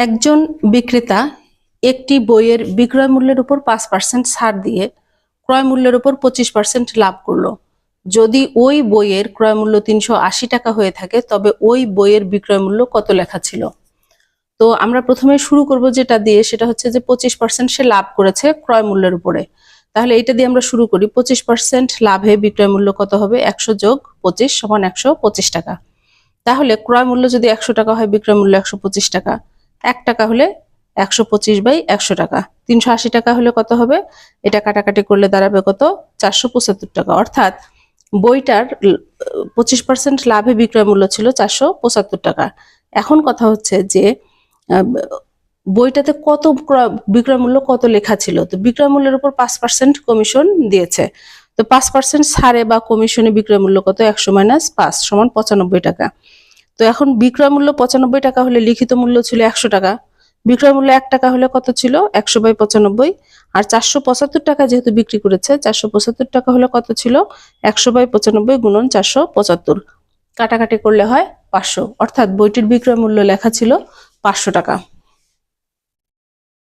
একজন বিক্রেতা একটি বইয়ের বিক্রয় মূল্যের উপর 5% ছাড় দিয়ে ক্রয় মূল্যের উপর 25% লাভ করলো। যদি ওই বইয়ের ক্রয় মূল্য 380 টাকা হয়ে থাকে তবে ওই বইয়ের বিক্রয় মূল্য কত লেখা ছিল? তো আমরা প্রথমে শুরু করব যেটা দিয়ে, সেটা হচ্ছে যে 25% সে লাভ করেছে ক্রয় মূল্যের উপরে। তাহলে এটা দিয়ে আমরা শুরু করি। 25% লাভে বিক্রয় মূল্য কত হবে? 100 যোগ 25 সমান 125 টাকা। তাহলে ক্রয় মূল্য যদি 100 টাকা হয়, বিক্রয় মূল্য 125 টাকা। 1 টাকা হলে 125/100 টাকা। 380 টাকা হলে কত হবে? এটা কাটাকাটি করলে দাঁড়াবে কত? 475 টাকা। অর্থাৎ বইটার 25% লাভে বিক্রয় মূল্য ছিল 475 টাকা। এখন কথা হচ্ছে যে বইটাতে কত বিক্রয় মূল্য কত লেখা ছিল? তো বিক্রয় মূল্যের উপর 5% কমিশন দিয়েছে। তো 5% ছাড়ে বা কমিশনে বিক্রয় মূল্য কত? 100 - 5 সমান 95 টাকা। তো এখন বিক্রয় মূল্য 95 টাকা হলে লিখিত মূল্য ছিল 100 টাকা। বিক্রয় মূল্য 1 টাকা হলে কত ছিল? 100/95। আর 475 টাকা যেহেতু বিক্রি করেছে, 475 টাকা হলে কত ছিল? 100/95 গুণন 475। কাটাকাটি করলে হয় 500। অর্থাৎ বইটির বিক্রয় মূল্য লেখা ছিল 500 টাকা।